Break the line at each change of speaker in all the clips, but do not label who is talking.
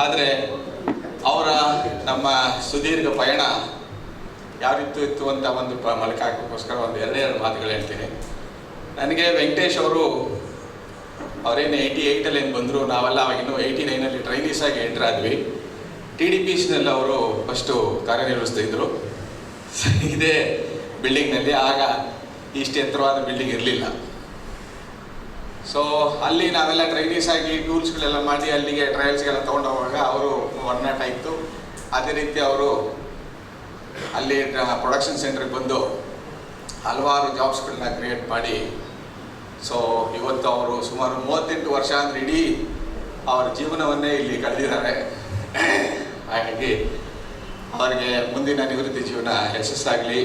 ಆದರೆ ಅವರ ನಮ್ಮ ಸುದೀರ್ಘ ಪಯಣ ಯಾವ ರೀತಿ ಇತ್ತು ಅಂತ ಒಂದು ಮಲಕ ಹಾಕೋಕ್ಕೋಸ್ಕರ ಒಂದು ಎರಡೆರಡು ಮಾತುಗಳು ಹೇಳ್ತೀನಿ. ನನಗೆ ವೆಂಕಟೇಶ್ ಅವರೇನು 88ಅಲ್ಲಿ ಏನು ಬಂದರು, ನಾವೆಲ್ಲ ಅವಾಗಿನ್ನೂ 89ಅಲ್ಲಿ ಟ್ರೈನೀಸ್ ಆಗಿ ಎಂಟ್ರ್ ಆದ್ವಿ. TDPSನಲ್ಲಿ ಅವರು ಫಸ್ಟು ಕಾರ್ಯನಿರ್ವಹಿಸ್ತಿದ್ರು ಇದೇ ಬಿಲ್ಡಿಂಗ್ನಲ್ಲಿ. ಆಗ ಇಷ್ಟು ಎತ್ತರವಾದ ಬಿಲ್ಡಿಂಗ್ ಇರಲಿಲ್ಲ. ಸೊ ಅಲ್ಲಿ ನಾವೆಲ್ಲ ಟ್ರೈನೀಸ್ ಆಗಿ ಟೂಲ್ಸ್ಗಳೆಲ್ಲ ಮಾಡಿ ಅಲ್ಲಿಗೆ ಟ್ರಯಲ್ಸ್ಗೆಲ್ಲ ತೊಗೊಂಡೋಗುವಾಗ ಅವರು ಒಡನಾಟ ಇತ್ತು. ಅದೇ ರೀತಿ ಅವರು ಅಲ್ಲಿ ಪ್ರೊಡಕ್ಷನ್ ಸೆಂಟ್ರಿಗೆ ಬಂದು ಹಲವಾರು ಜಾಬ್ಸ್ಗಳನ್ನ ಕ್ರಿಯೇಟ್ ಮಾಡಿ ಸೊ ಇವತ್ತು ಅವರು ಸುಮಾರು 38 ವರ್ಷ ಅಂದರೆ ಇಡೀ ಅವರ ಜೀವನವನ್ನೇ ಇಲ್ಲಿ ಕಳೆದಿದ್ದಾರೆ. ಹಾಗಾಗಿ ಅವರಿಗೆ ಮುಂದಿನ ನಿವೃತ್ತಿ ಜೀವನ ಯಶಸ್ಸಾಗಲಿ,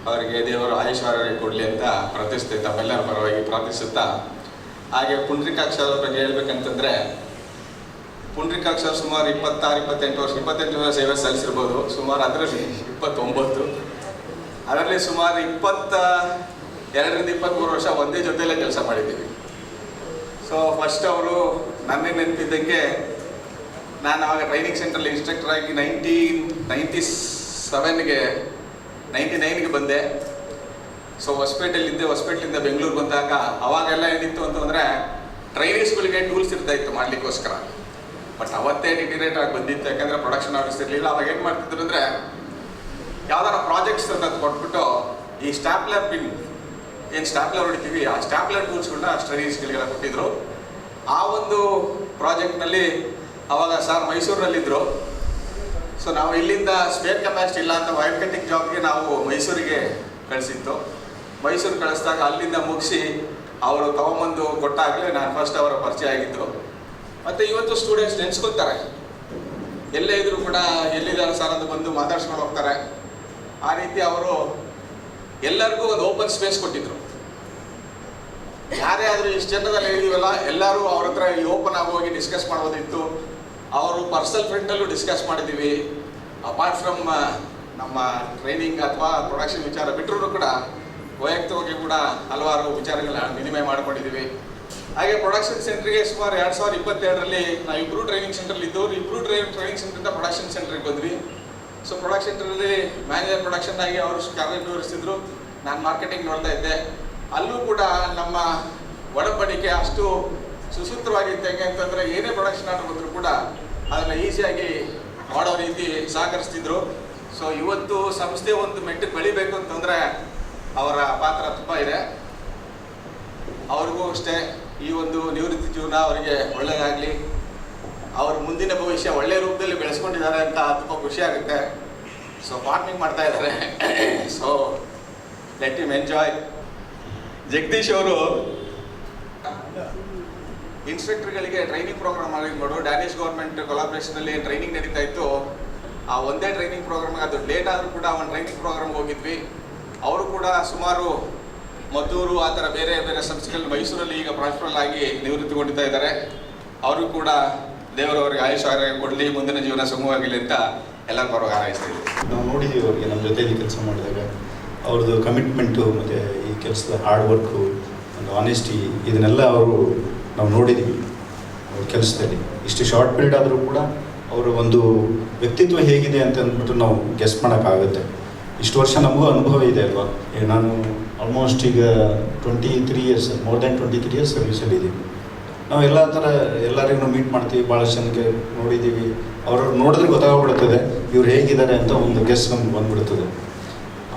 ಅವರಿಗೆ ದೇವರು ಆಯುಷ್ಯ ಕೊಡಲಿ ಅಂತ ಪ್ರಾರ್ಥಿಸ್ತೇವೆ, ತಮ್ಮೆಲ್ಲರ ಪರವಾಗಿ ಪ್ರಾರ್ಥಿಸುತ್ತಾ. ಹಾಗೆ ಪುಂಡ್ರಿಕಾಕ್ಷ ಅವ್ರ ಬಗ್ಗೆ ಹೇಳ್ಬೇಕಂತಂದರೆ, ಪುಂಡ್ರಿಕಾಕ್ಷ ಸುಮಾರು 28 ವರ್ಷ ಸೇವೆ ಸಲ್ಲಿಸಿರ್ಬೋದು. ಸುಮಾರು ಅದರಲ್ಲಿ 29, ಅದರಲ್ಲಿ ಸುಮಾರು 22ರಿಂದ 23 ವರ್ಷ ಒಂದೇ ಜೊತೆಯಲ್ಲೇ ಕೆಲಸ ಮಾಡಿದ್ದೀವಿ. ಸೊ ಫಸ್ಟ್ ಅವರು ನನ್ನೇ ನೆನಪಿದ್ದಂಗೆ, ನಾನು ಆವಾಗ ಟ್ರೈನಿಂಗ್ ಸೆಂಟ್ರಲ್ಲಿ ಇನ್ಸ್ಟ್ರಕ್ಟರ್ ಆಗಿ 99ಗೆ ಬಂದೆ. ಸೊ ಹೊಸಪೇಟೆಯಿಂದ ಬೆಂಗಳೂರು ಬಂದಾಗ ಅವಾಗೆಲ್ಲ ಏನಿತ್ತು ಅಂತಂದರೆ ಟ್ರೈನೀಸ್ಗಳಿಗೆ ಟೂಲ್ಸ್ ಇರ್ತಾಯಿತ್ತು ಮಾಡಲಿಕ್ಕೋಸ್ಕರ. ಬಟ್ ಅವತ್ತೇ ಡಿಟಿರೇಟ್ ಆಗಿ ಬಂದಿತ್ತು, ಯಾಕಂದರೆ ಪ್ರೊಡಕ್ಷನ್ ಆಫೀಸ್ ಇರಲಿಲ್ಲ. ಅವಾಗ ಏನು ಮಾಡ್ತಿದ್ರು ಅಂದರೆ, ಯಾವ್ದಾರ ಪ್ರಾಜೆಕ್ಟ್ಸ್ ಅಂತ ಕೊಟ್ಬಿಟ್ಟು ಈ ಸ್ಟ್ಯಾಪ್ಲರ್ ಪಿನ್ ಏನು ಸ್ಟ್ಯಾಪ್ಲರ್ ಹೊಡಿತೀವಿ, ಆ ಸ್ಟ್ಯಾಪ್ಲರ್ ಟೂಲ್ಸ್ಗಳನ್ನ ಸ್ಟಡೀಸ್ಗಳಿಗೆಲ್ಲ ಕೊಟ್ಟಿದ್ರು. ಆ ಒಂದು ಪ್ರಾಜೆಕ್ಟ್ನಲ್ಲಿ ಅವಾಗ ಸರ್ ಮೈಸೂರಿನಲ್ಲಿದ್ದರು. ಸೊ ನಾವು ಇಲ್ಲಿಂದ ಸ್ಪೇರ್ ಕೆಪಾಸಿಟಿ ಇಲ್ಲ ಅಂತ ವೈರ್ ಕಟ್ಟಿಂಗ್ ಜಾಬ್ಗೆ ನಾವು ಮೈಸೂರಿಗೆ ಕಳಿಸಿತ್ತು. ಮೈಸೂರು ಕಳಿಸಿದಾಗ ಅಲ್ಲಿಂದ ಮುಗಿಸಿ ಅವರು ತೊಗೊಂಬಂದು ಕೊಟ್ಟಾಗಲೇ ನಾನು ಫಸ್ಟ್ ಅವರ ಪರಿಚಯ ಆಗಿದ್ದು. ಮತ್ತು ಇವತ್ತು ಸ್ಟೂಡೆಂಟ್ಸ್ ನೆನೆಸ್ಕೊತಾರೆ, ಎಲ್ಲೇ ಇದ್ರೂ ಕೂಡ ಎಲ್ಲಿದ್ದಾರೆ ಸರ್ ಅಂತ ಬಂದು ಮಾತಾಡ್ಸ್ಕೊಂಡು ಹೋಗ್ತಾರೆ. ಆ ರೀತಿ ಅವರು ಎಲ್ಲರಿಗೂ ಒಂದು ಓಪನ್ ಸ್ಪೇಸ್ ಕೊಟ್ಟಿದ್ರು. ಯಾರೇ ಆದರೂ ಇಷ್ಟು ಜನರಲ್ಲಿ ಹೇಳಿದೀವಲ್ಲ, ಎಲ್ಲರೂ ಅವ್ರ ಹತ್ರ ಓಪನ್ ಆಗಿ ಹೋಗಿ ಡಿಸ್ಕಸ್ ಮಾಡೋದಿತ್ತು. ಅವರು ಪರ್ಸನಲ್ ಫ್ರೆಂಡಲ್ಲೂ ಡಿಸ್ಕಸ್ ಮಾಡಿದ್ದೀವಿ. ಅಪಾರ್ಟ್ ಫ್ರಮ್ ನಮ್ಮ ಟ್ರೈನಿಂಗ್ ಅಥವಾ ಪ್ರೊಡಕ್ಷನ್ ವಿಚಾರ ಬಿಟ್ಟರೂ ಕೂಡ ವೈಯಕ್ತಿಕವಾಗಿ ಕೂಡ ಹಲವಾರು ವಿಚಾರಗಳನ್ನ ವಿನಿಮಯ ಮಾಡ್ಕೊಂಡಿದ್ದೀವಿ. ಹಾಗೆ ಪ್ರೊಡಕ್ಷನ್ ಸೆಂಟ್ರಿಗೆ ಸುಮಾರು 2022ರಲ್ಲಿ ನಾವು ಇಬ್ಬರು ಟ್ರೈನಿಂಗ್ ಸೆಂಟ್ರಲ್ಲಿ ಇದ್ದವರು, ಇಬ್ಬರು ಟ್ರೈನಿಂಗ್ ಸೆಂಟ್ರಿಂದ ಪ್ರೊಡಕ್ಷನ್ ಸೆಂಟ್ರಿಗೆ ಬಂದ್ವಿ. ಸೊ ಪ್ರೊಡಕ್ಷನ್ ಸೆಂಟ್ರಲ್ಲಿ ಮ್ಯಾನೇಜರ್ ಪ್ರೊಡಕ್ಷನ್ ಆಗಿ ಅವರು ಕಾರ್ಯನಿರ್ವಹಿಸ್ತಿದ್ರು, ನಾನು ಮಾರ್ಕೆಟಿಂಗ್ ನೋಡ್ತಾ ಇದ್ದೆ. ಅಲ್ಲೂ ಕೂಡ ನಮ್ಮ ಒಡಂಬಡಿಕೆ ಅಷ್ಟು ಸುಸೂತ್ರವಾಗಿತ್ತು. ಹೆಂಗೆ ಅಂತಂದರೆ, ಏನೇ ಪ್ರೊಡಕ್ಷನ್ ಆರ್ಡರ್ ಬಂದರೂ ಕೂಡ ಅದನ್ನು ಈಸಿಯಾಗಿ ಮಾಡೋ ರೀತಿ ಸಹಕರಿಸ್ತಿದ್ರು. ಸೊ ಇವತ್ತು ಸಂಸ್ಥೆ ಒಂದು ಮೆಟ್ಟಿಗೆ ಬೆಳಿಬೇಕು ಅಂತಂದರೆ ಅವರ ಪಾತ್ರ ತುಂಬ ಇದೆ. ಅವ್ರಿಗೂ ಅಷ್ಟೇ ಈ ಒಂದು ನಿವೃತ್ತಿ ಜೀವನ ಅವರಿಗೆ ಒಳ್ಳೆಯದಾಗಲಿ, ಅವ್ರ ಮುಂದಿನ ಭವಿಷ್ಯ ಒಳ್ಳೆಯ ರೂಪದಲ್ಲಿ ಬೆಳೆಸ್ಕೊಂಡಿದ್ದಾರೆ ಅಂತ ತುಂಬ ಖುಷಿ ಆಗುತ್ತೆ. ಸೊ ಫಾರ್ಮಿಂಗ್ ಮಾಡ್ತಾ ಇದ್ದಾರೆ. So let him enjoy. Jagadish ಅವರು ಇನ್ಸ್ಟ್ರಕ್ಟರ್ಗಳಿಗೆ ಟ್ರೈನಿಂಗ್ ಪ್ರೋಗ್ರಾಮ್ ಆಗಿರ್ಬೋದು, ಡ್ಯಾನಿಷ್ ಗೌರ್ಮೆಂಟ್ ಕೊಲಾಬ್ರೇಷನಲ್ಲಿ ಟ್ರೈನಿಂಗ್ ನಡೀತಾ ಇತ್ತು. ಆ ಒಂದೇ ಟ್ರೈನಿಂಗ್ ಪ್ರೋಗ್ರಾಮ್ಗೆ, ಅದು ಲೇಟ್ ಆದರೂ ಕೂಡ ಒಂದು ಟ್ರೈನಿಂಗ್ ಪ್ರೋಗ್ರಾಮ್ಗೆ ಹೋಗಿದ್ವಿ. ಅವರು ಕೂಡ ಸುಮಾರು ಮದ್ದೂರು ಆ ಥರ ಬೇರೆ ಬೇರೆ ಸಂಸ್ಥೆಗಳು ಮೈಸೂರಲ್ಲಿ ಈಗ ಪ್ರಾನ್ಸ್ಫರ್ ಆಗಿ ನಿವೃತ್ತಿಗೊಂಡಿತಾ ಇದ್ದಾರೆ. ಅವರು ಕೂಡ ದೇವರವರಿಗೆ ಆಯುಷ್ಯ ಆರೋಗ್ಯ ಕೊಡಲಿ, ಮುಂದಿನ ಜೀವನ ಸುಗಮವಾಗಿರಲಿ ಅಂತ ಎಲ್ಲರ ಪರವಾಗಿ ಹಾರೈಸ್ತೀವಿ.
ನಾವು ನೋಡಿದ್ದೀವಿ ಅವರಿಗೆ ನಮ್ಮ ಜೊತೆಯಲ್ಲಿ ಕೆಲಸ ಮಾಡಿದಾಗ ಅವ್ರದ್ದು ಕಮಿಟ್ಮೆಂಟು ಮತ್ತು ಈ ಕೆಲಸದ ಹಾರ್ಡ್ ವರ್ಕು, ಒಂದು ಆನೆಸ್ಟಿ, ಇದನ್ನೆಲ್ಲ ನಾವು ನೋಡಿದ್ದೀವಿ ಅವ್ರ ಕೆಲಸದಲ್ಲಿ. ಇಷ್ಟು ಶಾರ್ಟ್ ಪೀರಿಯಡ್ ಆದರೂ ಕೂಡ ಅವರ ಒಂದು ವ್ಯಕ್ತಿತ್ವ ಹೇಗಿದೆ ಅಂತ ಅಂದ್ಬಿಟ್ಟು ನಾವು ಗೆಸ್ ಮಾಡೋಕ್ಕಾಗುತ್ತೆ. ಇಷ್ಟು ವರ್ಷ ನಮಗೂ ಅನುಭವ ಇದೆ ಅಲ್ವಾ. ನಾನು ಆಲ್ಮೋಸ್ಟ್ ಈಗ 23 ಇಯರ್ಸ್, ಮೋರ್ ದ್ಯಾನ್ 23 ಇಯರ್ಸ್ ಸರ್ವಿಸಲ್ಲಿದ್ದೀವಿ. ನಾವು ಎಲ್ಲ ಥರ ಎಲ್ಲರಿಗೂ ಮೀಟ್ ಮಾಡ್ತೀವಿ, ಭಾಳಷ್ಟು ಜನಕ್ಕೆ ನೋಡಿದ್ದೀವಿ. ಅವರು ನೋಡಿದ್ರೆ ಗೊತ್ತಾಗ್ಬಿಡ್ತದೆ ಇವ್ರು ಹೇಗಿದ್ದಾರೆ ಅಂತ ಒಂದು ಗೆಸ್ ನಮ್ಗೆ ಬಂದ್ಬಿಡ್ತದೆ.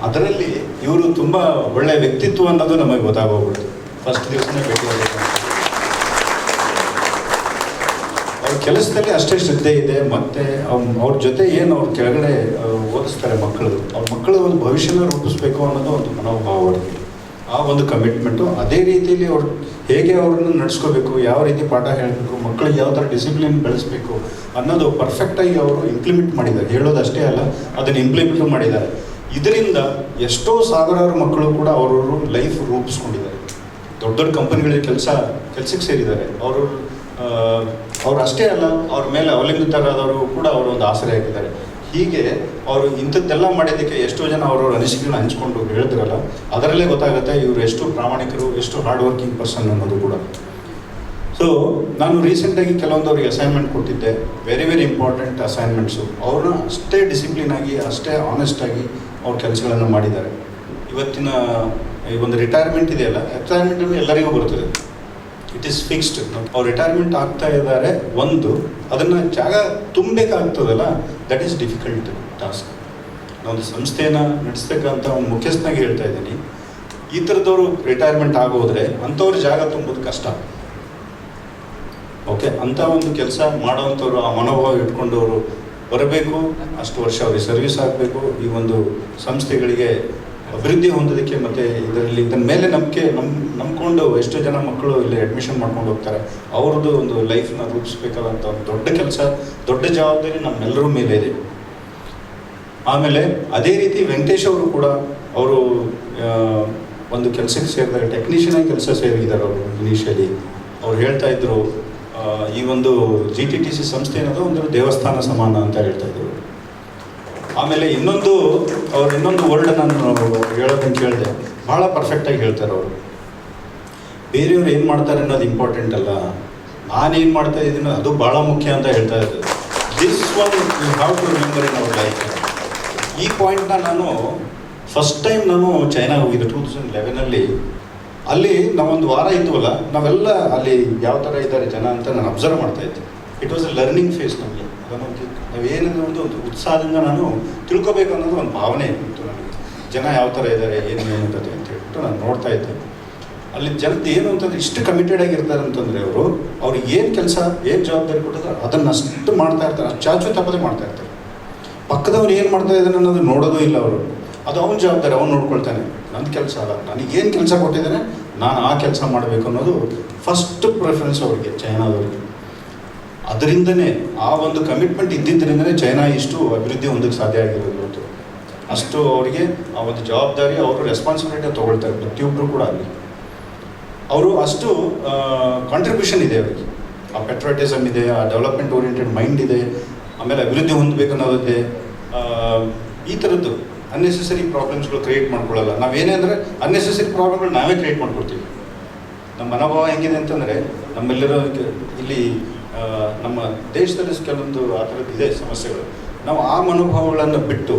ಅದರಲ್ಲಿ ಇವರು ತುಂಬ ಒಳ್ಳೆಯ ವ್ಯಕ್ತಿತ್ವ ಅನ್ನೋದು ನಮಗೆ ಗೊತ್ತಾಗೋಗ್ಬಿಡ್ತು ಫಸ್ಟ್ ದಿವಸನೇ ಭೇಟಿ ಆಗಬೇಕು. ಅವ್ರ ಕೆಲಸದಲ್ಲಿ ಅಷ್ಟೇ ಶ್ರದ್ಧೆ ಇದೆ. ಮತ್ತು ಅವ್ರ ಜೊತೆ ಏನು ಅವ್ರ ಕೆಳಗಡೆ ಓದಿಸ್ತಾರೆ ಅವ್ರ ಮಕ್ಕಳು ಒಂದು ಭವಿಷ್ಯನ ರೂಪಿಸ್ಬೇಕು ಅನ್ನೋದು ಒಂದು ಮನೋಭಾವ ಅವ್ರಿಗೆ, ಆ ಒಂದು ಕಮಿಟ್ಮೆಂಟು. ಅದೇ ರೀತಿಯಲ್ಲಿ ಅವ್ರು ಹೇಗೆ ಅವ್ರನ್ನ ನಡೆಸ್ಕೋಬೇಕು, ಯಾವ ರೀತಿ ಪಾಠ ಹೇಳಬೇಕು, ಮಕ್ಕಳಿಗೆ ಯಾವ ಥರ ಡಿಸಿಪ್ಲಿನ್ ಬೆಳೆಸಬೇಕು ಅನ್ನೋದು ಪರ್ಫೆಕ್ಟಾಗಿ ಅವರು ಇಂಪ್ಲಿಮೆಂಟ್ ಮಾಡಿದ್ದಾರೆ. ಹೇಳೋದಷ್ಟೇ ಅಲ್ಲ, ಅದನ್ನು ಇಂಪ್ಲಿಮೆಂಟು ಮಾಡಿದ್ದಾರೆ. ಇದರಿಂದ ಎಷ್ಟೋ ಸಾವಿರಾರು ಮಕ್ಕಳು ಕೂಡ ಅವರವರು ಲೈಫ್ ರೂಪಿಸ್ಕೊಂಡಿದ್ದಾರೆ. ದೊಡ್ಡ ದೊಡ್ಡ ಕಂಪನಿಗಳಿಗೆ ಕೆಲಸಕ್ಕೆ ಸೇರಿದ್ದಾರೆ. ಅವ್ರು ಅಷ್ಟೇ ಅಲ್ಲ, ಅವ್ರ ಮೇಲೆ ಅವಲಂಬಿತರಾದವರು ಕೂಡ ಅವರು ಒಂದು ಆಸರೆ ಆಗಿದ್ದಾರೆ. ಹೀಗೆ ಅವರು ಇಂಥದ್ದೆಲ್ಲ ಮಾಡಿದ್ದಕ್ಕೆ ಎಷ್ಟೋ ಜನ ಅವರವ್ರ ಅನಿಸಿಕೆಗಳನ್ನ ಹಂಚ್ಕೊಂಡು ಹೇಳಿದ್ರಲ್ಲ, ಅದರಲ್ಲೇ ಗೊತ್ತಾಗುತ್ತೆ ಇವರು ಎಷ್ಟು ಪ್ರಾಮಾಣಿಕರು, ಎಷ್ಟು ಹಾರ್ಡ್ ವರ್ಕಿಂಗ್ ಪರ್ಸನ್ ಅನ್ನೋದು ಕೂಡ. ಸೊ ನಾನು ರೀಸೆಂಟಾಗಿ ಕೆಲವೊಂದು ಅವ್ರಿಗೆ ಅಸೈನ್ಮೆಂಟ್ ಕೊಟ್ಟಿದ್ದೆ, ವೆರಿ ಇಂಪಾರ್ಟೆಂಟ್ ಅಸೈನ್ಮೆಂಟ್ಸು. ಅವ್ರನ್ನ ಅಷ್ಟೇ ಡಿಸಿಪ್ಲಿನ್ ಆಗಿ, ಅಷ್ಟೇ ಆನೆಸ್ಟಾಗಿ ಅವ್ರ ಕೆಲಸಗಳನ್ನು ಮಾಡಿದ್ದಾರೆ. ಇವತ್ತಿನ ಈ ಒಂದು ರಿಟೈರ್ಮೆಂಟ್ ಇದೆಯಲ್ಲ, ರಿಟೈರ್ಮೆಂಟ್ ಎಲ್ಲರಿಗೂ ಬರ್ತದೆ, ಇಟ್ ಈಸ್ ಫಿಕ್ಸ್ಡ್. ಅವ್ರು ರಿಟೈರ್ಮೆಂಟ್ ಆಗ್ತಾ ಇದ್ದಾರೆ, ಒಂದು ಅದನ್ನು ಜಾಗ ತುಂಬಬೇಕಾಗ್ತದಲ್ಲ, ದಟ್ ಈಸ್ ಡಿಫಿಕಲ್ಟ್ ಟಾಸ್ಕ್. ನಾವೊಂದು ಸಂಸ್ಥೆಯನ್ನು ನಡೆಸಬೇಕಂತ ಒಂದು ಮುಖ್ಯಸ್ಥನಾಗಿ ಹೇಳ್ತಾ ಇದ್ದೀನಿ. ಈ ಥರದವರು ರಿಟೈರ್ಮೆಂಟ್ ಆಗೋದ್ರೆ ಅಂಥವ್ರ ಜಾಗ ತುಂಬೋದು ಕಷ್ಟ. ಓಕೆ, ಅಂಥ ಒಂದು ಕೆಲಸ ಮಾಡೋವಂಥವ್ರು ಆ ಮನೋಭಾವ ಇಟ್ಕೊಂಡವರು ಬರಬೇಕು, ಅಷ್ಟು ವರ್ಷ ಅವ್ರಿಗೆ ಸರ್ವಿಸ್ ಆಗಬೇಕು, ಈ ಒಂದು ಸಂಸ್ಥೆಗಳಿಗೆ ಅಭಿವೃದ್ಧಿ ಹೊಂದೋದಕ್ಕೆ. ಮತ್ತು ಇದರ ಮೇಲೆ ನಂಬ್ಕೊಂಡು ಎಷ್ಟೋ ಜನ ಮಕ್ಕಳು ಇಲ್ಲಿ ಅಡ್ಮಿಷನ್ ಮಾಡ್ಕೊಂಡು ಹೋಗ್ತಾರೆ, ಅವ್ರದ್ದು ಒಂದು ಲೈಫ್ನ ರೂಪಿಸ್ಬೇಕಾದಂಥ ಒಂದು ದೊಡ್ಡ ಕೆಲಸ, ದೊಡ್ಡ ಜವಾಬ್ದಾರಿ ನಮ್ಮೆಲ್ಲರ ಮೇಲೆ ಇದೆ. ಆಮೇಲೆ ಅದೇ ರೀತಿ ವೆಂಕಟೇಶ್ ಅವರು ಕೂಡ ಅವರು ಒಂದು ಕೆಲಸಕ್ಕೆ ಸೇರಿದಾಗ ಟೆಕ್ನಿಷಿಯನ್ ಆಗಿ ಕೆಲಸ ಸೇರಿದ್ದಾರೆ. ಅವರು ಇನಿಷಿಯಲಿ ಅವ್ರು ಹೇಳ್ತಾ ಇದ್ರು, ಈ ಒಂದು GTTC ಸಂಸ್ಥೆ ಅನ್ನೋದು ಒಂದು ದೇವಸ್ಥಾನ ಸಮಾನ ಅಂತ ಹೇಳ್ತಾ ಇದ್ರು. ಆಮೇಲೆ ಇನ್ನೊಂದು ವರ್ಡ್ ನಾನು ಹೇಳೋದನ್ನು ಕೇಳಿದೆ, ಭಾಳ ಪರ್ಫೆಕ್ಟಾಗಿ ಹೇಳ್ತಾರೆ ಅವರು. ಬೇರೆಯವ್ರು ಏನು ಮಾಡ್ತಾರೆ ಅನ್ನೋದು ಇಂಪಾರ್ಟೆಂಟ್ ಅಲ್ಲ, ನಾನೇನು ಮಾಡ್ತಾ ಇದ್ದೀನೋ ಅದು ಭಾಳ ಮುಖ್ಯ ಅಂತ ಹೇಳ್ತಾ ಇದ್ದಾರೆ. This one you have to remember in our life. ಈ ಪಾಯಿಂಟ್ನ ನಾನು ಫಸ್ಟ್ ಟೈಮ್ ನಾನು ಚೈನಾ ಹೋಗಿದ್ದೆ 2011. ಅಲ್ಲಿ ನಾವೊಂದು ವಾರ ಇದ್ವಲ್ಲ, ನಾವೆಲ್ಲ ಅಲ್ಲಿ ಯಾವ ಥರ ಇದ್ದಾರೆ ಜನ ಅಂತ ನಾನು ಅಬ್ಸರ್ವ್ ಮಾಡ್ತಾಯಿದ್ದೆ. It was a learning phase ನಮಗೆ. ಅದನ್ನು ನಾವೇನಿದೆ ಒಂದು ಉತ್ಸಾಹದಿಂದ ನಾನು ತಿಳ್ಕೊಬೇಕು ಅನ್ನೋದು ಒಂದು ಭಾವನೆ ಇತ್ತು ನನಗೆ. ಜನ ಯಾವ ಥರ ಇದ್ದಾರೆ, ಏನು ಅಂತದೆ ಅಂತ ಹೇಳ್ಬಿಟ್ಟು ನಾನು ನೋಡ್ತಾ ಇದ್ದೆ. ಅಲ್ಲಿ ಜನದ್ದು ಏನು ಅಂತಂದರೆ ಇಷ್ಟು ಕಮಿಟೆಡ್ ಆಗಿರ್ತಾರೆ ಅಂತಂದರೆ ಅವ್ರಿಗೆ ಏನು ಕೆಲಸ, ಏನು ಜವಾಬ್ದಾರಿ ಕೊಟ್ಟಿದ್ದಾರೆ ಅದನ್ನು ಅಷ್ಟು ಮಾಡ್ತಾ ಇರ್ತಾರೆ, ಅಷ್ಟು ಚಾಚು ತಪ್ಪದೆ ಮಾಡ್ತಾ ಇರ್ತಾರೆ. ಪಕ್ಕದವ್ರು ಏನು ಮಾಡ್ತಾ ಇದ್ದಾನೆ ಅನ್ನೋದು ನೋಡೋದು ಇಲ್ಲ ಅವರು. ಅದು ಅವನ ಜವಾಬ್ದಾರಿ, ಅವ್ನು ನೋಡ್ಕೊಳ್ತಾನೆ. ನನ್ನ ಕೆಲಸ ಅಲ್ಲ, ನನಗೇನು ಕೆಲಸ ಕೊಟ್ಟಿದ್ದಾನೆ ನಾನು ಆ ಕೆಲಸ ಮಾಡಬೇಕು ಅನ್ನೋದು ಫಸ್ಟ್ ಪ್ರಿಫರೆನ್ಸ್ ಅವ್ರಿಗೆ, ಚೈನಾದವ್ರಿಗೆ. ಅದರಿಂದನೇ ಆ ಒಂದು ಕಮಿಟ್ಮೆಂಟ್ ಇದ್ದಿದ್ದರಿಂದನೇ ಚೈನಾ ಇಷ್ಟು ಅಭಿವೃದ್ಧಿ ಹೊಂದಕ್ಕೆ ಸಾಧ್ಯ ಆಗಿರೋದು. ಇವತ್ತು ಅಷ್ಟು ಅವರಿಗೆ ಆ ಒಂದು ಜವಾಬ್ದಾರಿ, ಅವರು ರೆಸ್ಪಾನ್ಸಿಬಿಲಿಟಿ ತೊಗೊಳ್ತಾರೆ ಪ್ರತಿಯೊಬ್ಬರು ಕೂಡ. ಅಲ್ಲಿ ಅವರು ಅಷ್ಟು ಕಾಂಟ್ರಿಬ್ಯೂಷನ್ ಇದೆ ಅವರಿಗೆ, ಆ ಪೆಟ್ರೋಟಿಸಮ್ ಇದೆ, ಆ ಡೆವಲಪ್ಮೆಂಟ್ ಓರಿಯೆಂಟೆಡ್ ಮೈಂಡ್ ಇದೆ, ಆಮೇಲೆ ಅಭಿವೃದ್ಧಿ ಹೊಂದಬೇಕು ಅನ್ನೋದಿದೆ. ಈ ಥರದ್ದು ಅನ್ನೆಸೆಸರಿ ಪ್ರಾಬ್ಲಮ್ಸ್ಗಳು ಕ್ರಿಯೇಟ್ ಮಾಡ್ಕೊಳ್ಳಲ್ಲ. ನಾವೇನೇ ಅಂದರೆ ಅನ್ನೆಸೆಸರಿ ಪ್ರಾಬ್ಲಮ್ಗಳು ನಾವೇ ಕ್ರಿಯೇಟ್ ಮಾಡ್ಕೊಡ್ತೀವಿ. ನಮ್ಮ ಮನೋಭಾವ ಹೆಂಗಿದೆ ಅಂತಂದರೆ, ನಮ್ಮೆಲ್ಲರೂ ಇಲ್ಲಿ ನಮ್ಮ ದೇಶದಲ್ಲಿ ಕೆಲವೊಂದು ಆ ಥರದ್ದು ಇದೆ ಸಮಸ್ಯೆಗಳು. ನಾವು ಆ ಮನೋಭಾವಗಳನ್ನು ಬಿಟ್ಟು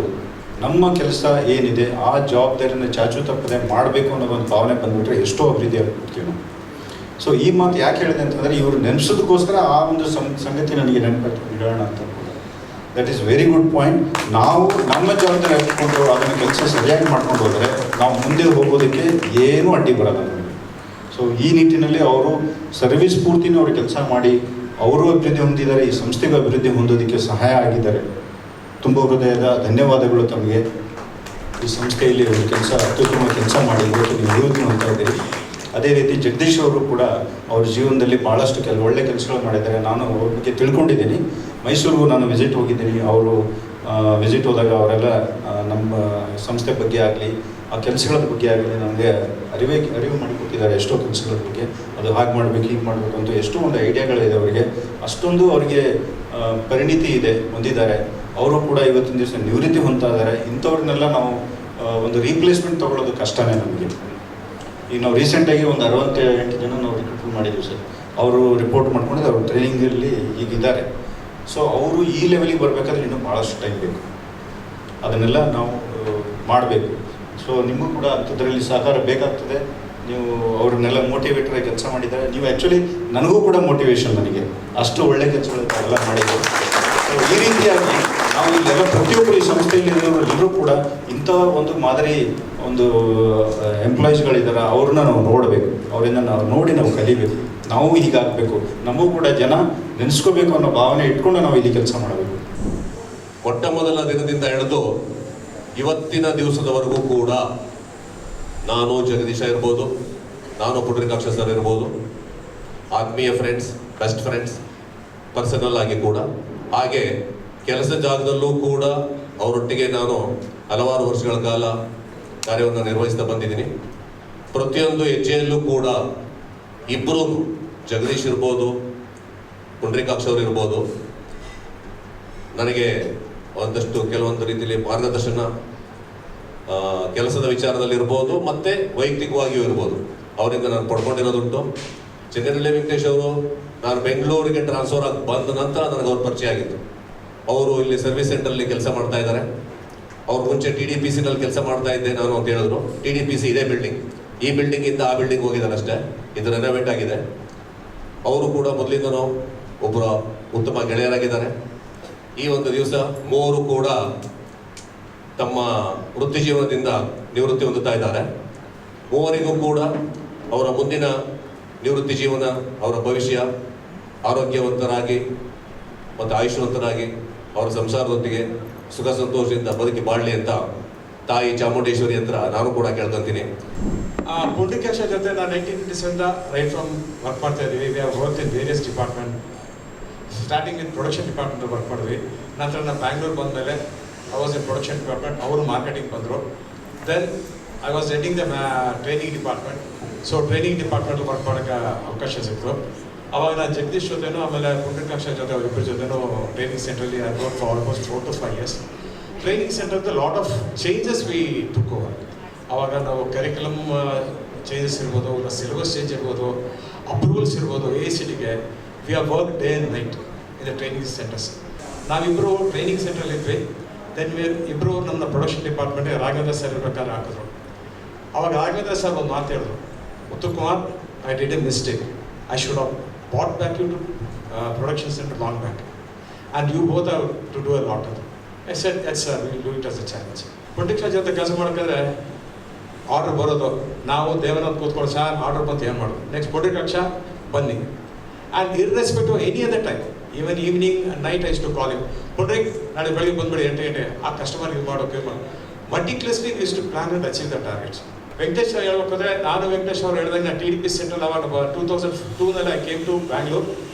ನಮ್ಮ ಕೆಲಸ ಏನಿದೆ ಆ ಜವಾಬ್ದಾರಿನ ಚಾಚು ತಪ್ಪದೆ ಮಾಡಬೇಕು ಅನ್ನೋ ಒಂದು ಭಾವನೆ ಬಂದುಬಿಟ್ರೆ ಎಷ್ಟೋ ಅಭಿವೃದ್ಧಿ ಆಗ್ಬಿಡ್ತೀವಿ ನಾವು. ಸೊ ಈ ಮಾತು ಯಾಕೆ ಹೇಳಿದೆ ಅಂತಂದರೆ, ಇವರು ನೆನೆಸೋದಕ್ಕೋಸ್ಕರ ಆ ಒಂದು ಸಂಗತಿ ನನಗೆ ಇಡೋಣ ಅಂತ. That is very good point. ನಾವು ನಮ್ಮ ಜವಾಬ್ದಾರಿ ಹಾಕಿಕೊಂಡು ಅದನ್ನು ಕೆಲಸ ಸರಿಯಾಗಿ ಮಾಡ್ಕೊಂಡು ಹೋದರೆ ನಾವು ಮುಂದೆ ಹೋಗೋದಕ್ಕೆ ಏನೂ ಅಡ್ಡಿ ಬರಲ್ಲ ನಮಗೆ. ಸೊ ಈ ನಿಟ್ಟಿನಲ್ಲಿ ಅವರು ಸರ್ವಿಸ್ ಪೂರ್ತಿನೂ ಅವರು ಕೆಲಸ ಮಾಡಿ ಅವರು ಅಭಿವೃದ್ಧಿ ಹೊಂದಿದ್ದಾರೆ, ಈ ಸಂಸ್ಥೆಗೂ ಅಭಿವೃದ್ಧಿ ಹೊಂದೋದಕ್ಕೆ ಸಹಾಯ ಆಗಿದ್ದಾರೆ. ತುಂಬ ಹೃದಯದ ಧನ್ಯವಾದಗಳು ತಮಗೆ. ಈ ಸಂಸ್ಥೆಯಲ್ಲಿ ಒಂದು ಕೆಲಸ ಅತ್ಯುತ್ತಮ ಕೆಲಸ ಮಾಡಿ ಇವತ್ತು ನೀವು ಅಭಿವೃದ್ಧಿ ಹೊಂದ್ತಾ ಇದ್ದೀರಿ. ಅದೇ ರೀತಿ ಜಗದೀಶ್ ಅವರು ಕೂಡ ಅವ್ರ ಜೀವನದಲ್ಲಿ ಭಾಳಷ್ಟು ಒಳ್ಳೆ ಕೆಲಸಗಳು ಮಾಡಿದ್ದಾರೆ. ನಾನು ಅವ್ರ ಬಗ್ಗೆ ತಿಳ್ಕೊಂಡಿದ್ದೀನಿ. ಮೈಸೂರಿಗೂ ನಾನು ವಿಸಿಟ್ ಹೋಗಿದ್ದೀನಿ. ಅವರು ವಿಸಿಟ್ ಹೋದಾಗ ಅವರೆಲ್ಲ ನಮ್ಮ ಸಂಸ್ಥೆ ಬಗ್ಗೆ ಆಗಲಿ, ಆ ಕೆಲಸಗಳ ಬಗ್ಗೆ ಆಗಲಿ ನಮಗೆ ಅರಿವು ಮಾಡಿಕೊಟ್ಟಿದ್ದಾರೆ. ಎಷ್ಟೋ ಕೆಲಸಗಳ ಬಗ್ಗೆ, ಅದು ಹಾಗೆ ಮಾಡಬೇಕು, ಹೀಗೆ ಮಾಡಬೇಕು ಅಂತ ಎಷ್ಟೋ ಒಂದು ಐಡಿಯಾಗಳಿದೆ ಅವರಿಗೆ. ಅಷ್ಟೊಂದು ಅವರಿಗೆ ಪರಿಣಿತಿ ಇದೆ, ಹೊಂದಿದ್ದಾರೆ. ಅವರು ಕೂಡ ಇವತ್ತಿನ ದಿವಸ ನಿವೃತ್ತಿ ಹೊಂದ್ತಾ ಇದ್ದಾರೆ. ಇಂಥವ್ರನ್ನೆಲ್ಲ ನಾವು ಒಂದು ರೀಪ್ಲೇಸ್ಮೆಂಟ್ ತೊಗೊಳ್ಳೋದು ಕಷ್ಟನೇ ನಮಗೆ. ಈಗ ನಾವು ರೀಸೆಂಟಾಗಿ ಒಂದು 68 ಜನ ನಾವು ರಿಕ್ರೂಟ್ ಮಾಡಿದ್ದೀವಿ ಸರ್. ಅವರು ರಿಪೋರ್ಟ್ ಮಾಡ್ಕೊಂಡಿದ್ದು ಅವರು ಟ್ರೈನಿಂಗಲ್ಲಿ ಈಗಿದ್ದಾರೆ. ಸೊ ಅವರು ಈ ಲೆವೆಲಿಗೆ ಬರಬೇಕಾದ್ರೆ ಇನ್ನೂ ಭಾಳಷ್ಟು ಟೈಮ್ ಬೇಕು. ಅದನ್ನೆಲ್ಲ ನಾವು ಮಾಡಬೇಕು. ಸೊ ನಿಮಗೂ ಕೂಡ ಅಂಥದ್ರಲ್ಲಿ ಸಹಕಾರ ಬೇಕಾಗ್ತದೆ. ನೀವು ಅವ್ರನ್ನೆಲ್ಲ ಮೋಟಿವೇಟರಾಗಿ ಕೆಲಸ ಮಾಡಿದ್ದಾರೆ. ನೀವು ಆ್ಯಕ್ಚುಲಿ ನನಗೂ ಕೂಡ ಮೋಟಿವೇಶನ್, ನನಗೆ ಅಷ್ಟು ಒಳ್ಳೆ ಕೆಲಸಗಳೆಲ್ಲ ಮಾಡಿದ್ದಾರೆ. ಸೊ ಈ ರೀತಿಯಾಗಿ ನಾವು ಇಲ್ಲೆಲ್ಲ ಪ್ರತಿಯೊಬ್ಬರು ಈ ಸಂಸ್ಥೆಯಲ್ಲಿ ಎಲ್ಲರೂ ಕೂಡ ಇಂಥ ಒಂದು ಮಾದರಿ ಒಂದು ಎಂಪ್ಲಾಯೀಸ್ಗಳಿದ್ದಾರೆ, ಅವ್ರನ್ನ ನಾವು ನೋಡಬೇಕು. ಅವರಿಂದ ನಾವು ನೋಡಿ ನಾವು ಕಲಿಬೇಕು. ನಾವು ಹೀಗಾಗಬೇಕು, ನಮಗೂ ಕೂಡ ಜನ ನೆನೆಸ್ಕೋಬೇಕು ಅನ್ನೋ ಭಾವನೆ ಇಟ್ಕೊಂಡು ನಾವು ಇಲ್ಲಿ ಕೆಲಸ ಮಾಡಬೇಕು.
ಮೊಟ್ಟ ಮೊದಲ ದಿನದಿಂದ ಹಿಡಿದು ಇವತ್ತಿನ ದಿವಸದವರೆಗೂ ಕೂಡ ನಾನು ಜಗದೀಶ ಇರ್ಬೋದು, ನಾನು ಪುಂಡರೀಕಾಕ್ಷ ಸರ್ ಇರ್ಬೋದು, ಆತ್ಮೀಯ ಫ್ರೆಂಡ್ಸ್, ಬೆಸ್ಟ್ ಫ್ರೆಂಡ್ಸ್ ಪರ್ಸನಲ್ ಆಗಿ ಕೂಡ, ಹಾಗೆ ಕೆಲಸ ಜಾಗದಲ್ಲೂ ಕೂಡ ಅವರೊಟ್ಟಿಗೆ ನಾನು ಹಲವಾರು ವರ್ಷಗಳ ಕಾಲ ಕಾರ್ಯವನ್ನು ನಿರ್ವಹಿಸ್ತಾ ಬಂದಿದ್ದೀನಿ. ಪ್ರತಿಯೊಂದು ಹೆಜ್ಜೆಯಲ್ಲೂ ಕೂಡ ಇಬ್ಬರು, ಜಗದೀಶ್ ಇರ್ಬೋದು, ಪುಂಡರೀಕಾಕ್ಷ ಅವರು ಇರ್ಬೋದು, ನನಗೆ ಒಂದಷ್ಟು ಕೆಲವೊಂದು ರೀತಿಯಲ್ಲಿ ಮಾರ್ಗದರ್ಶನ ಕೆಲಸದ ವಿಚಾರದಲ್ಲಿ ಇರ್ಬೋದು, ಮತ್ತು ವೈಯಕ್ತಿಕವಾಗಿಯೂ ಇರ್ಬೋದು, ಅವರಿಂದ ನಾನು ಪಡ್ಕೊಂಡಿರೋದುಂಟು. ಚಂಗನಹಳ್ಳಿ ವೆಂಕಟೇಶ್ ಅವರು ನಾನು ಬೆಂಗಳೂರಿಗೆ ಟ್ರಾನ್ಸ್ಫರ್ ಆಗಿ ಬಂದ ನಂತರ ನನಗೆ ಅವ್ರ ಪರಿಚಯ ಆಗಿತ್ತು. ಅವರು ಇಲ್ಲಿ ಸರ್ವಿಸ್ ಸೆಂಟರಲ್ಲಿ ಕೆಲಸ ಮಾಡ್ತಾ ಇದ್ದಾರೆ. ಅವ್ರು ಮುಂಚೆ TDPC ನಲ್ಲಿ ಕೆಲಸ ಮಾಡ್ತಾ ಇದ್ದೆ ನಾನು ಅಂತ ಹೇಳಿದ್ರು. TDPC ಇದೇ ಬಿಲ್ಡಿಂಗ್, ಈ ಬಿಲ್ಡಿಂಗಿಂದ ಆ ಬಿಲ್ಡಿಂಗ್ ಹೋಗಿದ್ದಾರೆ ಅಷ್ಟೇ, ಇದು ರೆನೋವೇಟ್ ಆಗಿದೆ. ಅವರು ಕೂಡ ಮೊದಲಿಂದನೂ ಒಬ್ಬರ ಉತ್ತಮ ಗೆಳೆಯರಾಗಿದ್ದಾರೆ. ಈ ಒಂದು ದಿವಸ ಮೂವರು ಕೂಡ ತಮ್ಮ ವೃತ್ತಿ ಜೀವನದಿಂದ ನಿವೃತ್ತಿ ಹೊಂದುತ್ತಾ ಇದ್ದಾರೆ. ಮೂವರಿಗೂ ಕೂಡ ಅವರ ಮುಂದಿನ ನಿವೃತ್ತಿ ಜೀವನ, ಅವರ ಭವಿಷ್ಯ ಆರೋಗ್ಯವಂತರಾಗಿ ಮತ್ತು ಆಯುಷ್ಯವಂತರಾಗಿ ಅವರ ಸಂಸಾರದೊಂದಿಗೆ ಸುಖ ಸಂತೋಷದಿಂದ ಬದುಕಿ ಬಾಳಲಿ ಅಂತ ತಾಯಿ ಚಾಮುಂಡೇಶ್ವರಿ ಹತ್ರ ನಾನು ಕೂಡ ಕೇಳ್ಕೊಂತೀನಿ.
ಪುಂಡ್ರಿಕಾಕ್ಷ ಜೊತೆ ನಾನು 1987 ರೈಟ್ ಫ್ರಮ್ ವರ್ಕ್ ಮಾಡ್ತಾ ಇದ್ದೀವಿ. We have work in various department. Starting in production department work ಮಾಡಿದ್ವಿ. ನಂತರ ನಾನು ಬ್ಯಾಂಗ್ಳೂರ್ ಬಂದಮೇಲೆ I was in production department, ಅವರು ಮಾರ್ಕೆಟಿಂಗ್ ಬಂದರು. Then I was heading the training department. So training department work ಮಾಡೋಕ್ಕೆ ಅವಕಾಶ ಸಿಕ್ತು. ಅವಾಗ ನಾನು ಜಗದೀಶ್ ಜೊತೆನೂ ಆಮೇಲೆ ಪುಂಡ್ರಿಕಾಕ್ಷ ಜೊತೆ ಅವರಿಬ್ಬರ ಜೊತೆನೂ ಟ್ರೈನಿಂಗ್ ಸೆಂಟ್ರಲ್ಲಿ I work for almost 4 to 5 years. Training ಸೆಂಟರ್ದು lot of changes we took over. ಆವಾಗ ನಾವು ಕರಿಕ್ಯುಲಮ್ ಚೇಂಜಸ್ ಇರ್ಬೋದು, ಸಿಲೆಬಸ್ ಚೇಂಜ್ ಇರ್ಬೋದು, ಅಪ್ರೂವಲ್ಸ್ ಇರ್ಬೋದು. ACTಗೆ we are work day and night in the training centres. ನಾವಿಬ್ಬರು ಟ್ರೈನಿಂಗ್ ಸೆಂಟ್ರಲ್ಲಿ ಇದ್ವಿ. ದೆನ್ ಇಬ್ಬರು ನಮ್ಮ ಪ್ರೊಡಕ್ಷನ್ ಡಿಪಾರ್ಟ್ಮೆಂಟ್ಗೆ ರಾಘವೇಂದ್ರ ಸರ್ ಇರಬೇಕಾದ್ರೆ ಹಾಕಿದ್ರು. ಅವಾಗ ರಾಘವೇಂದ್ರ ಸರ್ ಒಂದು ಮಾತು ಹೇಳಿದ್ರು, Uttam Kumar, I did a mistake. I should have brought back you to production centre long back and you both have to do a lot of. I said yes sir, will do it as a challenge. Pundrikaksha ಜೊತೆ ಕೆಲಸ ಮಾಡ್ಕೊಂಡ್ರೆ order ಬರೋದು, ನಾವು ದೇವನಾಥ್ ಕೂತ್ಕೊಂಡು sir order ಬಂತು ಏನು ಮಾಡೋದು, next Pundrikaksha ಬನ್ನಿ. And irrespective any other time, even evening night I used to call you, Pundrik ನಾಳೆ ಬೆಳಿಗ್ಗೆ ಬಂದ್ಬಿಡಿ 8 ಗಂಟೆ, ಆ ಕಸ್ಟಮರ್ ಇದು ಮಾಡೋಕೆ meticulously is to plan and achieve the targets. Venkatesh ಹೇಳ್ಬೇಕಂದ್ರೆ ನಾನು ವೆಂಕಟೇಶ್ ಅವ್ರು ಹೇಳಿದಾಗ ನಾನು TDPC ಸೆಂಟ್ರಲ್ ಅವಾಗ 2002 I came to Bangalore.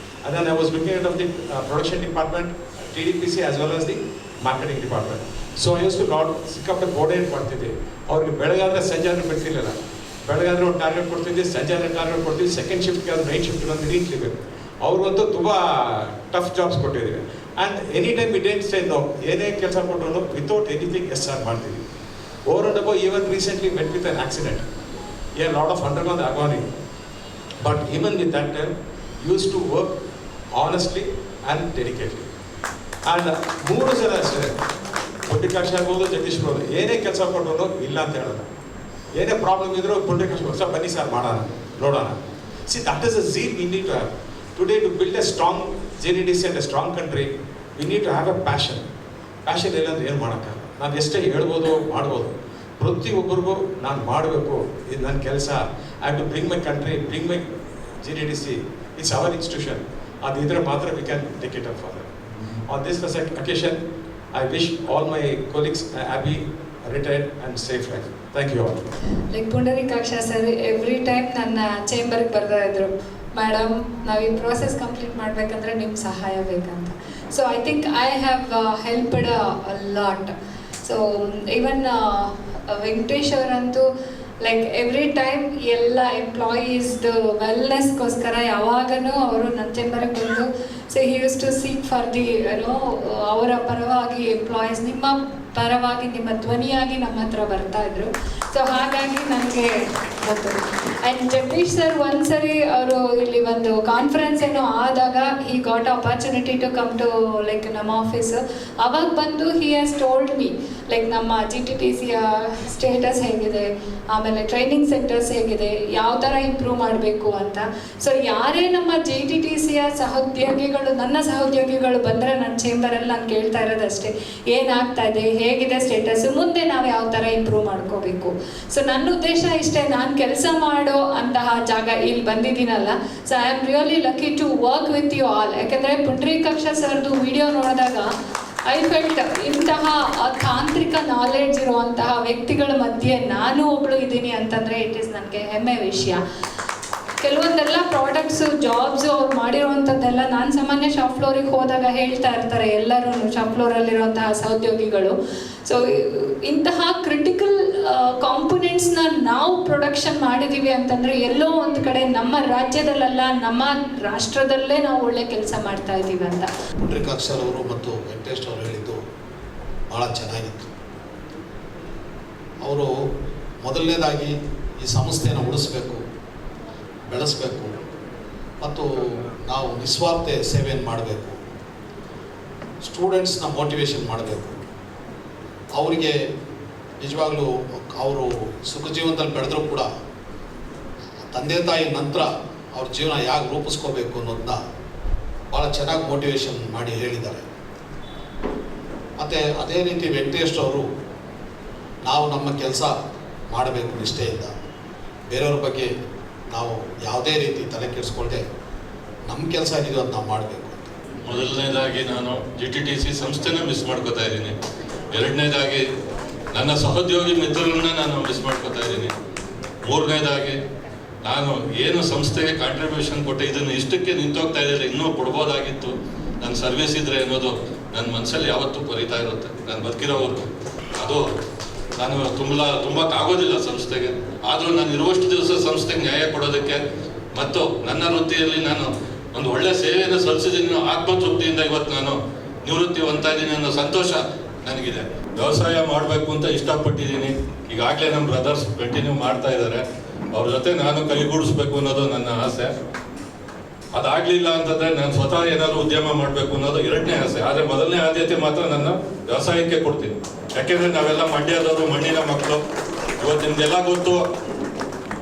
and then I was looking at the production department, TDPC as well as the marketing department. So I used to ಸಿಕ್ಕಾಪಟ್ಟೆ coordinate ಮಾಡ್ತಿದ್ದೆ. ಅವ್ರಿಗೆ ಬೆಳಗಾದ್ರೆ ಸಂಜೆ ಆದರೆ ಬಿಡ್ತಿರ್ಲಿಲ್ಲ. ಬೆಳಗಾದ್ರೆ ಒಂದು ಟಾರ್ಗೆಟ್ ಕೊಡ್ತಿದ್ದೆ, ಸಂಜೆ ಆದರೆ ಟಾರ್ಗೆಟ್ ಕೊಡ್ತಿದ್ದೆ. ಸೆಕೆಂಡ್ ಶಿಫ್ಟ್ಗೆ ಅದು ನೈಟ್ ಶಿಫ್ಟ್ ಬಂದು ಇರಲಿಲ್ಲ. ಅವ್ರಿಗಂತೂ ತುಂಬ ಟಫ್ ಜಾಬ್ಸ್ ಕೊಟ್ಟಿದ್ದೀವಿ. And any time we didn't say no. ಏನೇ ಕೆಲಸ ಕೊಟ್ಟರು ವಿತೌಟ್ ಎನಿಥಿಂಗ್ ಎಸ್ ಆರ್ ಮಾಡ್ತೀವಿ. Over and above even recently met with an accident. A lot of undergone the agony. But even with that time, used to work honestly and dedicatedly. And 3 ಜನ ಅಷ್ಟೇ, ಪುಂಡ್ರಿಕಾಕ್ಷ ಆಗ್ಬೋದು, ಜಗದೀಶ್ ಆಗ್ಬೋದು, ಏನೇ ಕೆಲಸ ಕೊಟ್ಟರು ಇಲ್ಲ ಅಂತ ಹೇಳೋದು. ಏನೇ ಪ್ರಾಬ್ಲಮ್ ಇದ್ರೂ ಪುಂಡ್ರಿಕಾಕ್ಷ ಸರ್ ಬನ್ನಿ ಸರ್ ಮಾಡೋಣ, ನೋಡೋಣ. See that is a zeal we need to have. Today to build a strong JDDC and a strong country, we need to have a passion. Passion ಇಲ್ಲ ಅಂದ್ರೆ ಏನು ಮಾಡೋಕ್ಕಾಗಲ್ಲ. ನಾವು ಎಷ್ಟೇ ಹೇಳ್ಬೋದು ಮಾಡ್ಬೋದು, ಪ್ರತಿಯೊಬ್ಬರಿಗೂ ನಾನು ಮಾಡಬೇಕು, ಇದು ನನ್ನ ಕೆಲಸ. I have to bring my country, bring my JDDC, it's our institution. ಅದಿದ್ರೆ ಮಾತ್ರ we can take it up for that. On this occasion I wish all my colleagues happy retired and safe life. Thank you all.
Like Pundarikaksha sir every time ನನ್ನ ಚೇಂಬರ್ಗೆ ಬರ್ತಾ ಇದ್ರು, madam ನಾವು ಈ process complete ಮಾಡಬೇಕಂದ್ರೆ ನಿಮ್ಮ ಸಹಾಯ ಬೇಕಂತ. So I think I have helped a lot. So even Venkatesh ಅವರಂತೂ ಲೈಕ್ ಎವ್ರಿ ಟೈಮ್ ಎಲ್ಲ ಎಂಪ್ಲಾಯೀಸ್ದು ವೆಲ್ನೆಸ್ಗೋಸ್ಕರ ಯಾವಾಗಲೂ ಅವರು ನನ್ನ ಚೇಂಬರ್ಗೆ ಬಂದು so he used to seek for the ಅವರ ಪರವಾಗಿ ಎಂಪ್ಲಾಯೀಸ್, ನಿಮ್ಮ ಪರವಾಗಿ ನಿಮ್ಮ ಧ್ವನಿಯಾಗಿ ನಮ್ಮ ಹತ್ರ ಬರ್ತಾ ಇದ್ರು. ಸೊ ಹಾಗಾಗಿ ನನಗೆ ಗೊತ್ತು. ಆ್ಯಂಡ್ ಜಗದೀಶ್ ಸರ್ ಒಂದ್ಸರಿ ಅವರು ಇಲ್ಲಿ ಒಂದು ಕಾನ್ಫರೆನ್ಸ್ ಏನೋ ಆದಾಗ he got opportunity to come to like ನಮ್ಮ ಆಫೀಸು. ಅವಾಗ ಬಂದು he has told me like ನಮ್ಮ GTTCಯ ಸ್ಟೇಟಸ್ ಹೇಗಿದೆ, ಆಮೇಲೆ ಟ್ರೈನಿಂಗ್ ಸೆಂಟರ್ಸ್ ಹೇಗಿದೆ, ಯಾವ ಥರ ಇಂಪ್ರೂವ್ ಮಾಡಬೇಕು ಅಂತ. ಸೊ ಯಾರೇ ನಮ್ಮ JTTCಯ ಸಹೋದ್ಯೋಗಿಗಳು, ನನ್ನ ಸಹೋದ್ಯೋಗಿಗಳು ಬಂದರೆ ನನ್ನ ಚೇಂಬರಲ್ಲಿ ನಾನು ಕೇಳ್ತಾ ಇರೋದಷ್ಟೇ, ಏನಾಗ್ತಾ ಇದೆ, ಹೇಗಿದೆ ಸ್ಟೇಟಸ್ಸು, ಮುಂದೆ ನಾವು ಯಾವ ಥರ ಇಂಪ್ರೂವ್ ಮಾಡ್ಕೋಬೇಕು. ಸೊ ನನ್ನ ಉದ್ದೇಶ ಇಷ್ಟೇ, ನಾನು ಕೆಲಸ ಮಾಡೋ ಅಂತಹ ಜಾಗ ಇಲ್ಲಿ ಬಂದಿದ್ದೀನಲ್ಲ. So I am really lucky to work with you all. ಯಾಕೆಂದರೆ ಪುಂಡರೀಕಾಕ್ಷ ಸರ್ದು ವಿಡಿಯೋ ನೋಡಿದಾಗ ಐ ಫೆಲ್ಟ್ ಇಂತಹ ತಾಂತ್ರಿಕ ನಾಲೆಡ್ಜ್ ಇರುವಂತಹ ವ್ಯಕ್ತಿಗಳ ಮಧ್ಯೆ ನಾನು ಒಬ್ಬಳು ಇದ್ದೀನಿ ಅಂತಂದರೆ ಇಟ್ ಈಸ್ ನನಗೆ ಹೆಮ್ಮೆ ವಿಷಯ. ಕೆಲವೊಂದೆಲ್ಲ ಪ್ರಾಡಕ್ಟ್ಸು, ಜಾಬ್ಸು ಅವ್ರು ಮಾಡಿರುವಂಥದ್ದೆಲ್ಲ ನಾನು ಸಾಮಾನ್ಯ ಶಾಪ್ ಫ್ಲೋರಿಗೆ ಹೋದಾಗ ಹೇಳ್ತಾ ಇರ್ತಾರೆ ಎಲ್ಲರೂ, ಶಾಪ್ ಫ್ಲೋರಲ್ಲಿರುವಂತಹ ಸಹೋದ್ಯೋಗಿಗಳು. ಸೊ ಇಂತಹ ಕ್ರಿಟಿಕಲ್ ಕಾಂಪೊನೆಂಟ್ಸ್ನ ನಾವು ಪ್ರೊಡಕ್ಷನ್ ಮಾಡಿದ್ದೀವಿ ಅಂತಂದರೆ ಎಲ್ಲೋ ಒಂದು ಕಡೆ ನಮ್ಮ ರಾಜ್ಯದಲ್ಲ, ನಮ್ಮ ರಾಷ್ಟ್ರದಲ್ಲೇ ನಾವು ಒಳ್ಳೆ ಕೆಲಸ ಮಾಡ್ತಾ ಇದ್ದೀವಿ ಅಂತ.
ಪುಂಡರೀಕಾಕ್ಷ ಅವರು ಮತ್ತು ವೆಂಕಟೇಶ್ ಅವರು ಹೇಳಿದ್ದು ಭಾಳ ಚೆನ್ನಾಗಿತ್ತು. ಅವರು ಮೊದಲನೇದಾಗಿ ಈ ಸಂಸ್ಥೆಯನ್ನು ಉಳಿಸ್ಬೇಕು, ಬೆಳೆಸಬೇಕು, ಮತ್ತು ನಾವು ನಿಸ್ವಾರ್ಥ ಸೇವೆಯನ್ನು ಮಾಡಬೇಕು. ಸ್ಟೂಡೆಂಟ್ಸ್ನ ಮೋಟಿವೇಶನ್ ಮಾಡಬೇಕು. ಅವರಿಗೆ ನಿಜವಾಗ್ಲೂ ಅವರು ಸುಖ ಜೀವನದಲ್ಲಿ ಬೆಳೆದರೂ ಕೂಡ ತಂದೆ ತಾಯಿ ನಂತರ ಅವ್ರ ಜೀವನ ಹೇಗೆ ರೂಪಿಸ್ಕೋಬೇಕು ಅನ್ನೋದನ್ನ ಭಾಳ ಚೆನ್ನಾಗಿ ಮೋಟಿವೇಶನ್ ಮಾಡಿ ಹೇಳಿದ್ದಾರೆ. ಮತ್ತು ಅದೇ ರೀತಿ ವೆಂಕಟೇಶ್ ಅವರು ನಾವು ನಮ್ಮ ಕೆಲಸ ಮಾಡಬೇಕು ನಿಷ್ಠೆಯಿಂದ, ಬೇರೆಯವ್ರ ಬಗ್ಗೆ ನಾವು ಯಾವುದೇ ರೀತಿ ತಲೆ ಕೆಡಿಸ್ಕೊಳ್ದೆ ನಮ್ಮ ಕೆಲಸ ಏನಿದೆ ಅದು ನಾವು ಮಾಡಬೇಕು.
ಮೊದಲನೇದಾಗಿ ನಾನು GTTC ಸಂಸ್ಥೆನ ಮಿಸ್ ಮಾಡ್ಕೋತಾ ಇದ್ದೀನಿ. ಎರಡನೇದಾಗಿ ನನ್ನ ಸಹೋದ್ಯೋಗಿ ಮಿತ್ರರನ್ನ ನಾನು ಮಿಸ್ ಮಾಡ್ಕೋತಾ ಇದ್ದೀನಿ. ಮೂರನೇದಾಗಿ ನಾನು ಏನು ಸಂಸ್ಥೆಗೆ ಕಾಂಟ್ರಿಬ್ಯೂಷನ್ ಕೊಟ್ಟೆ ಇದನ್ನು ಇಷ್ಟಕ್ಕೆ ನಿಂತೋಗ್ತಾ ಇದ್ದರೆ ಇನ್ನೂ ಕೊಡ್ಬೋದಾಗಿತ್ತು, ನನ್ನ ಸರ್ವಿಸ್ ಇದ್ರೆ ಅನ್ನೋದು ನನ್ನ ಮನಸ್ಸಲ್ಲಿ ಯಾವತ್ತೂ ಕೊರಿತಾ ಇರುತ್ತೆ. ನಾನು ಬದುಕಿರೋವರೆಗೂ ಅದು ನಾನು ತುಂಬಕ್ಕಾಗೋದಿಲ್ಲ ಸಂಸ್ಥೆಗೆ. ಆದರೂ ನಾನು ಇರುವಷ್ಟು ದಿವಸ ಸಂಸ್ಥೆಗೆ ನ್ಯಾಯ ಕೊಡೋದಕ್ಕೆ ಮತ್ತು ನನ್ನ ವೃತ್ತಿಯಲ್ಲಿ ನಾನು ಒಂದು ಒಳ್ಳೆ ಸೇವೆಯನ್ನು ಸಲ್ಲಿಸಿದ್ದೀನಿ. ಆತ್ಮತೃಪ್ತಿಯಿಂದ ಇವತ್ತು ನಾನು ನಿವೃತ್ತಿ ಹೊಂದ್ತಾ ಇದ್ದೀನಿ ಅನ್ನೋ ಸಂತೋಷ ನನಗಿದೆ. ವ್ಯವಸಾಯ ಮಾಡಬೇಕು ಅಂತ ಇಷ್ಟಪಟ್ಟಿದ್ದೀನಿ. ಈಗಾಗಲೇ ನಮ್ಮ ಬ್ರದರ್ಸ್ ಕಂಟಿನ್ಯೂ ಮಾಡ್ತಾ ಇದ್ದಾರೆ. ಅವ್ರ ಜೊತೆ ನಾನು ಕೈಗೂಡಿಸ್ಬೇಕು ಅನ್ನೋದು ನನ್ನ ಆಸೆ. ಅದಾಗಲಿಲ್ಲ ಅಂತಂದರೆ ನಾನು ಸ್ವತಃ ಏನಾದರೂ ಉದ್ಯಮ ಮಾಡಬೇಕು ಅನ್ನೋದು ಎರಡನೇ ಆಸೆ. ಆದರೆ ಮೊದಲನೇ ಆದ್ಯತೆ ಮಾತ್ರ ನನ್ನ ವ್ಯವಸಾಯಕ್ಕೆ ಕೊಡ್ತೀನಿ. ಯಾಕೆಂದರೆ ನಾವೆಲ್ಲ ಮಂಡ್ಯದವರು, ಮಣ್ಣಿನ ಮಕ್ಕಳು. ಇವತ್ತು ನಿಮಗೆಲ್ಲ ಗೊತ್ತು,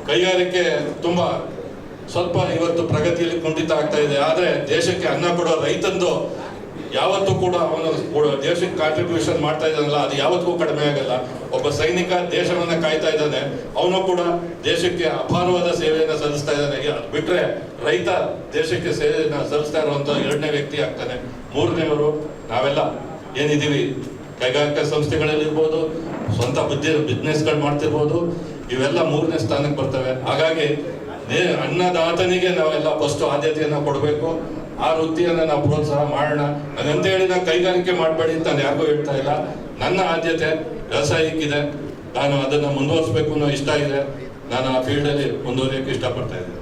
ಕೈಗಾರಿಕೆ ತುಂಬ ಸ್ವಲ್ಪ ಇವತ್ತು ಪ್ರಗತಿಯಲ್ಲಿ ಕುಂಠಿತ ಆಗ್ತಾ ಇದೆ. ಆದರೆ ದೇಶಕ್ಕೆ ಅನ್ನ ಕೊಡೋ ರೈತಂದು ಯಾವತ್ತೂ ಕೂಡ ಅವನು ದೇಶಕ್ಕೆ ಕಾಂಟ್ರಿಬ್ಯೂಷನ್ ಮಾಡ್ತಾ ಇದ್ದಾನಲ್ಲ, ಅದು ಯಾವತ್ತೂ ಕಡಿಮೆ ಆಗಲ್ಲ. ಒಬ್ಬ ಸೈನಿಕ ದೇಶವನ್ನು ಕಾಯ್ತಾ ಇದ್ದಾನೆ, ಅವನು ಕೂಡ ದೇಶಕ್ಕೆ ಅಪಾರವಾದ ಸೇವೆಯನ್ನು ಸಲ್ಲಿಸ್ತಾ ಇದ್ದಾನೆ. ಅದು ಬಿಟ್ಟರೆ ರೈತ ದೇಶಕ್ಕೆ ಸೇವೆಯನ್ನು ಸಲ್ಲಿಸ್ತಾ ಇರುವಂಥ ಎರಡನೇ ವ್ಯಕ್ತಿ ಆಗ್ತಾನೆ. ಮೂರನೇವರು ನಾವೆಲ್ಲ ಏನಿದ್ದೀವಿ, ಕೈಗಾರಿಕಾ ಸಂಸ್ಥೆಗಳಲ್ಲಿರ್ಬೋದು, ಸ್ವಂತ ಬಿಸ್ನೆಸ್ಗಳು ಮಾಡ್ತಿರ್ಬೋದು, ಇವೆಲ್ಲ ಮೂರನೇ ಸ್ಥಾನಕ್ಕೆ ಬರ್ತವೆ. ಹಾಗಾಗಿ ಅನ್ನದಾತನಿಗೆ ನಾವೆಲ್ಲ ಫಸ್ಟ್ ಆದ್ಯತೆಯನ್ನು ಕೊಡಬೇಕು. ಆ ವೃತ್ತಿಯನ್ನು ನಾವು ಪ್ರೋತ್ಸಾಹ ಮಾಡೋಣ. ಹಾಗಂತೇಳಿ ನಾವು ಕೈಗಾರಿಕೆ ಮಾಡಬೇಡಿ ಅಂತ ನಾನು ಯಾರಿಗೂ ಹೇಳ್ತಾ ಇಲ್ಲ. ನನ್ನ ಆದ್ಯತೆ ವ್ಯವಸಾಯಕ್ಕಿದೆ. ನಾನು ಅದನ್ನು ಮುಂದುವರಿಸಬೇಕು ಅನ್ನೋ ಇಷ್ಟ ಇದೆ. ನಾನು ಆ ಫೀಲ್ಡಲ್ಲಿ ಮುಂದುವರಿಯೋಕ್ಕೆ ಇಷ್ಟಪಡ್ತಾ ಇದ್ದೇನೆ.